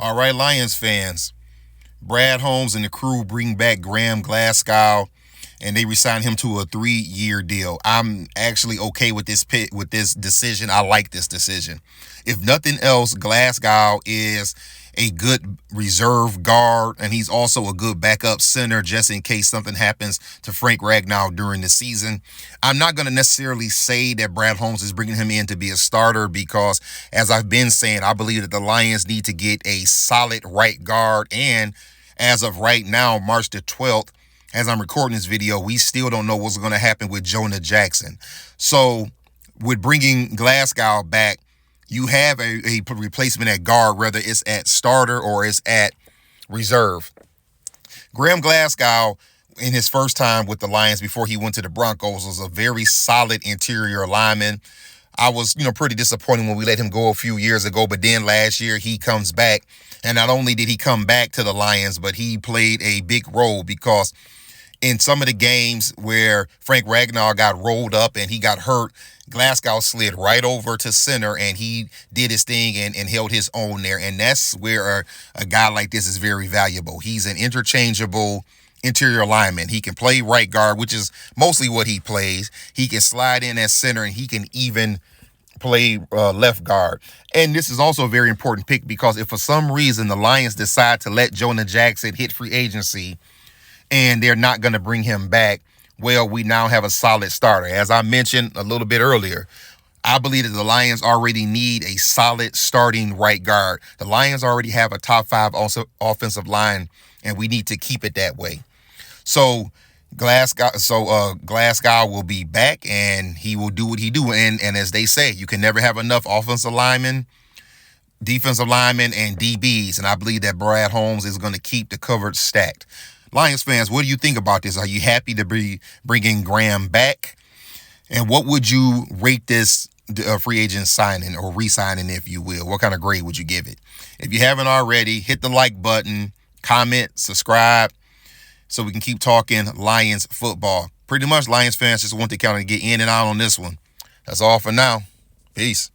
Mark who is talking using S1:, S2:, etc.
S1: All right, Lions fans. Brad Holmes and the crew bring back Graham Glasgow, and they resign him to a 3-year deal. I'm actually okay with this decision. I like this decision. If nothing else, Glasgow is a good reserve guard, and he's also a good backup center just in case something happens to Frank Ragnow during the season. I'm not going to necessarily say that Brad Holmes is bringing him in to be a starter because, as I've been saying, I believe that the Lions need to get a solid right guard. And as of right now, March the 12th, as I'm recording this video, we still don't know what's going to happen with Jonah Jackson. So with bringing Glasgow back, you have a replacement at guard, whether it's at starter or it's at reserve. Graham Glasgow, in his first time with the Lions before he went to the Broncos, was a very solid interior lineman. I was, pretty disappointed when we let him go a few years ago, but then last year he comes back. And not only did he come back to the Lions, but he played a big role because in some of the games where Frank Ragnow got rolled up and he got hurt, Glasgow slid right over to center and he did his thing and held his own there. And that's where a guy like this is very valuable. He's an interchangeable interior lineman. He can play right guard, which is mostly what he plays. He can slide in at center and he can even play left guard. And this is also a very important pick because if for some reason the Lions decide to let Jonah Jackson hit free agency and they're not going to bring him back, well, we now have a solid starter. As I mentioned a little bit earlier, I believe that the Lions already need a solid starting right guard. The Lions already have a top 5 offensive line, and we need to keep it that way. So Glasgow will be back, and he will do what he do. And as they say, you can never have enough offensive linemen, defensive linemen, and DBs. And I believe that Brad Holmes is going to keep the cupboard stacked. Lions fans, what do you think about this? Are you happy to be bringing Graham back? And what would you rate this free agent signing or re-signing, if you will? What kind of grade would you give it? If you haven't already, hit the like button, comment, subscribe, so we can keep talking Lions football. Pretty much, Lions fans just want to kind of get in and out on this one. That's all for now. Peace.